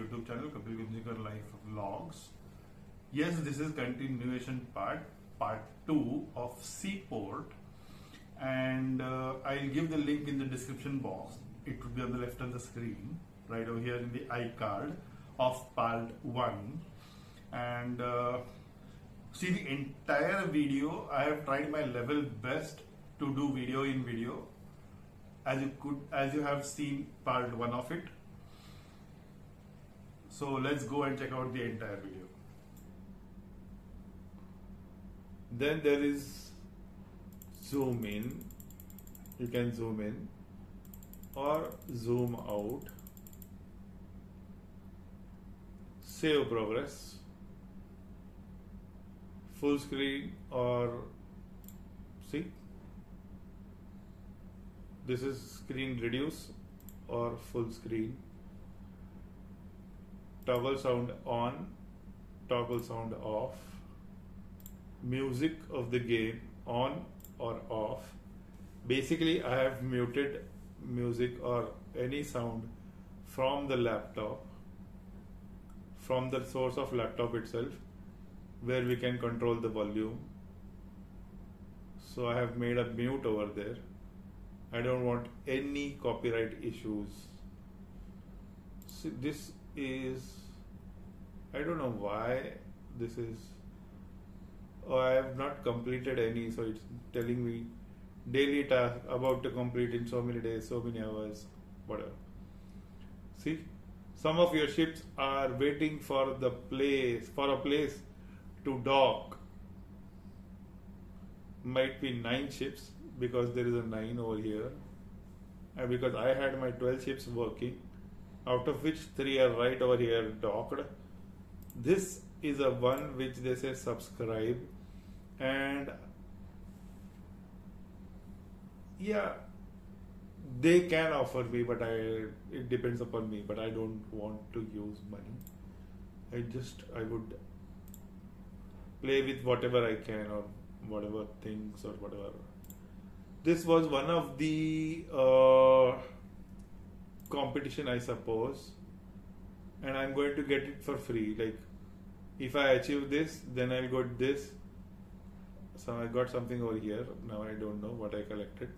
YouTube channel Kapil Gunjikar Life Vlogs. Yes, this is continuation part 2 of Seaport, and I'll give the link in the description box. It will be on the left of the screen, right over here in the iCard of part 1. And see the entire video. I have tried my level best to do video in video, as you have seen part 1 of it. So let's go and check out the entire video. Then there is zoom in. You can zoom in or zoom out. Save progress. Full screen, or see, this is screen reduce or full screen. Toggle sound on, toggle sound off. Music of the game on or off. Basically, I have muted music or any sound from the laptop, from the source of laptop itself, where we can control the volume. So I have made a mute over there. I don't want any copyright issues. See, this is, I don't know why this is, I have not completed any, so it's telling me daily task about to complete in so many days, so many hours, whatever. See, some of your ships are waiting for a place to dock. Might be 9 ships, because there is a 9 over here, and because I had my 12 ships working, out of which 3 are right over here docked. This is a one which they say subscribe, and yeah, they can offer me, but it depends upon me, but I don't want to use money. I would play with whatever I can, or whatever things, or whatever. This was one of the competition, I suppose, and I'm going to get it for free. Like, if I achieve this, then I'll get this. So I got something over here. Now I don't know what I collected.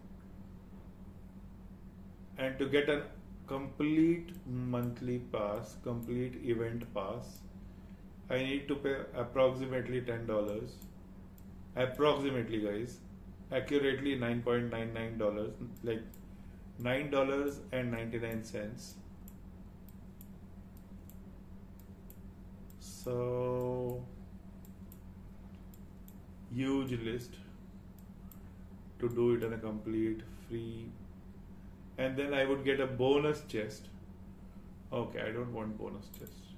And to get a complete monthly pass, complete event pass, I need to pay approximately $10. Approximately, guys. Accurately $9.99, like $9.99. So huge list to do it on a complete free, and then I would get a bonus chest. Okay, I don't want bonus chest.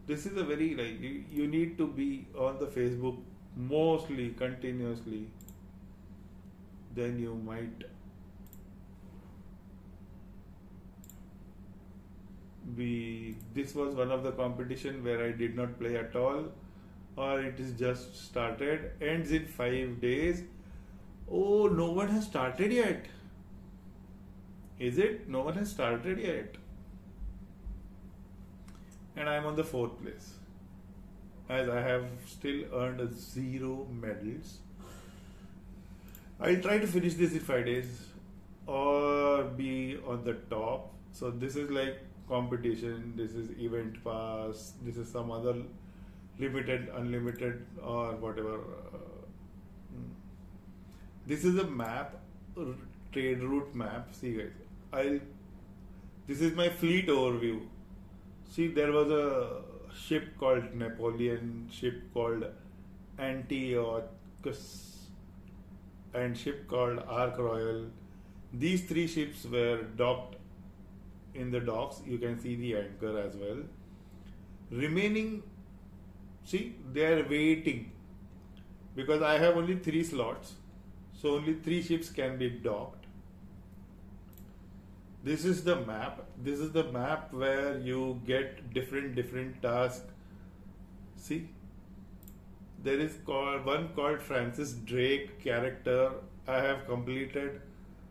This is a very, like, you need to be on the Facebook mostly continuously, then you might be. This was one of the competition where I did not play at all, or it is just started, ends in 5 days. Oh, no one has started yet. Is it? No one has started yet. And I'm on the 4th place, as I have still earned 0 medals. I'll try to finish this in 5 days or be on the top. So this is like competition, this is event pass, this is some other limited, unlimited, or whatever. This is a map, trade route map. See, guys, this is my fleet overview. See, there was a ship called Napoleon, ship called Antiochus, and ship called Ark Royal. These 3 ships were docked in the docks. You can see the anchor as well. Remaining, see, they are waiting, because I have only 3 slots, so only 3 ships can be docked. This is the map. This is the map where you get different tasks. See, there is one called Francis Drake character. I have completed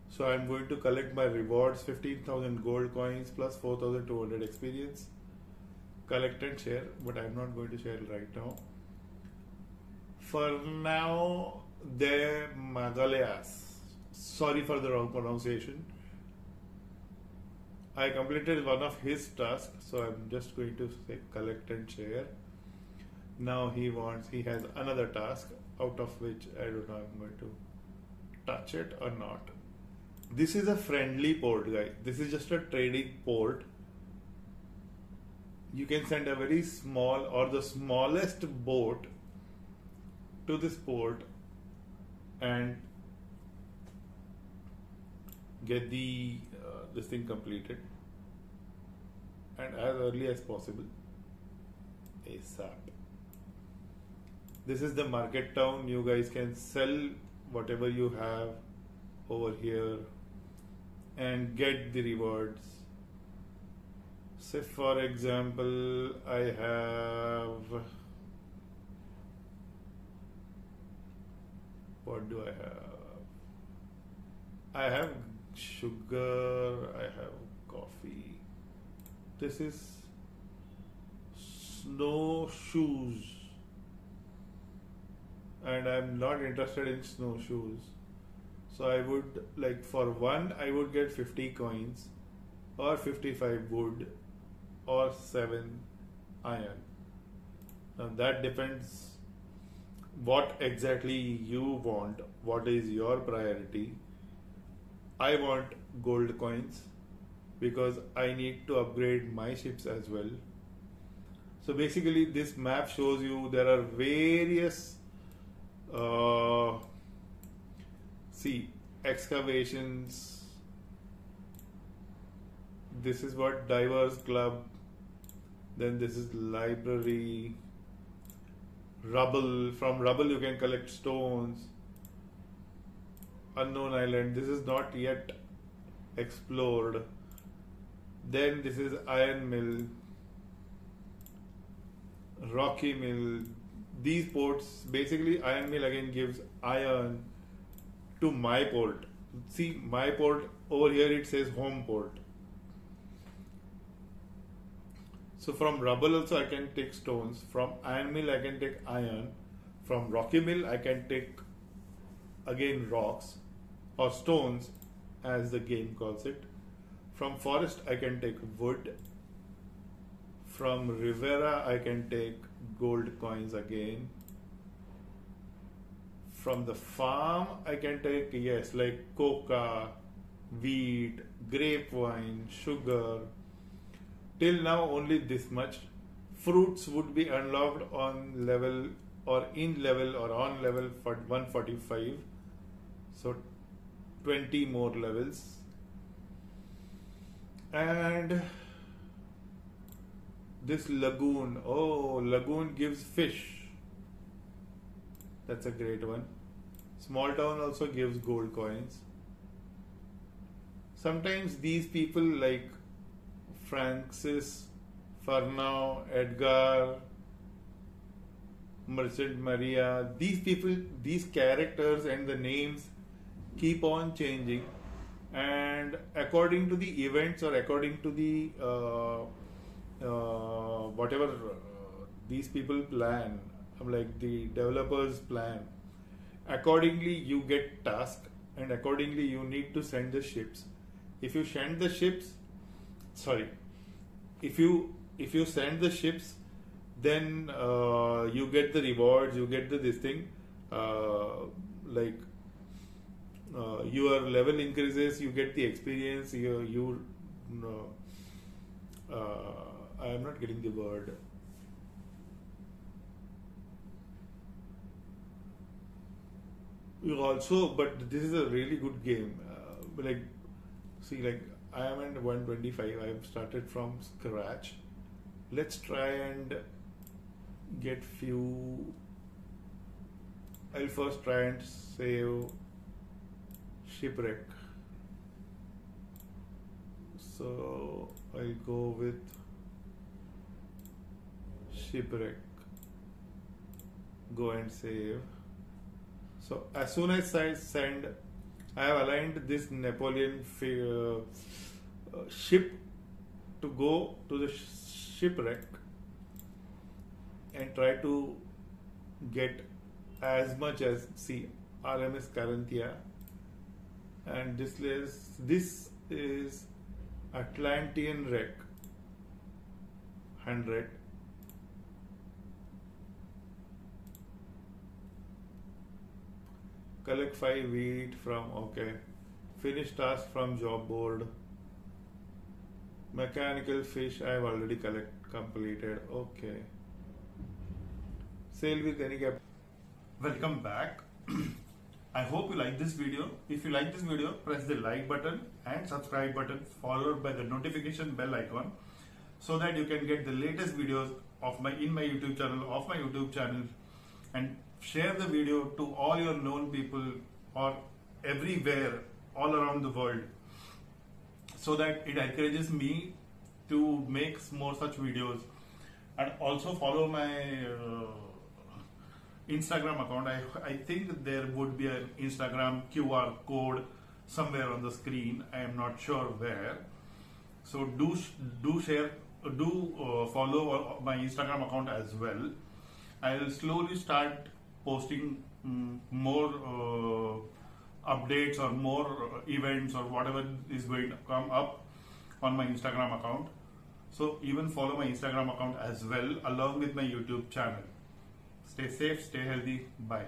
So I'm going to collect my rewards, 15,000 gold coins plus 4,200 experience. Collect and share, but I'm not going to share it right now. For now, the Magaleas. Sorry for the wrong pronunciation. I completed one of his tasks, so I'm just going to say collect and share. Now he has another task, out of which I don't know I'm going to touch it or not. This is a friendly port, guys. This is just a trading port. You can send a very small or the smallest boat to this port and get the this thing completed, and as early as possible, ASAP. This is the market town. You guys can sell whatever you have over here and get the rewards. Say for example, I have, what do I have? I have sugar, I have coffee. This is snowshoes, and I'm not interested in snowshoes. So I would, like, for one I would get 50 coins or 55 wood or 7 iron. Now that depends what exactly you want, what is your priority. I want gold coins because I need to upgrade my ships as well. So basically this map shows you there are various excavations. This is what Divers Club, then this is library, rubble. From rubble you can collect stones. Unknown island, this is not yet explored. Then this is iron mill, rocky mill. These ports, basically iron mill again gives iron to my port. See, my port over here it says home port. So from rubble also I can take stones. From iron mill I can take iron. From rocky mill I can take again rocks or stones as the game calls it. From forest I can take wood. From Rivera I can take gold coins again. From the farm I can take, yes, like coca, wheat, grape wine, sugar. Till now only this much. Fruits would be unlocked on level or in level or on level for 145. So 20 more levels. And this lagoon, oh, lagoon gives fish. That's a great one. Small town also gives gold coins. Sometimes these people like Francis, Fernau, Edgar, Merchant Maria, these people, these characters and the names keep on changing, and according to the events or according to the whatever these people plan, like the developers plan, accordingly you get task, and accordingly you need to send the ships. If you send the ships, if you send the ships, then you get the rewards, you get the this thing, your level increases, you get the experience, I am not getting the word. You also, but this is a really good game. I am at 125. I have started from scratch. Let's try and get few. I'll first try and save shipwreck. So I'll go with shipwreck. Go and save. So as soon as I send I have aligned this Napoleon ship to go to the shipwreck and try to get as much as, see, RMS Carinthia, and this is Atlantean wreck 100. Collect 5 wheat from, okay. Finish task from job board. Mechanical fish I have already completed. Okay. Sail with any cap. Welcome back. I hope you like this video. If you like this video, press the like button and subscribe button followed by the notification bell icon so that you can get the latest videos of my YouTube channel, and share the video to all your known people or everywhere all around the world so that it encourages me to make more such videos. And also follow my Instagram account. I think there would be an Instagram QR code somewhere on the screen. I am not sure where. So do share, follow my Instagram account as well. I will slowly start posting more updates or more events or whatever is going to come up on my Instagram account. So even follow my Instagram account as well along with my YouTube channel. Stay safe, stay healthy. Bye.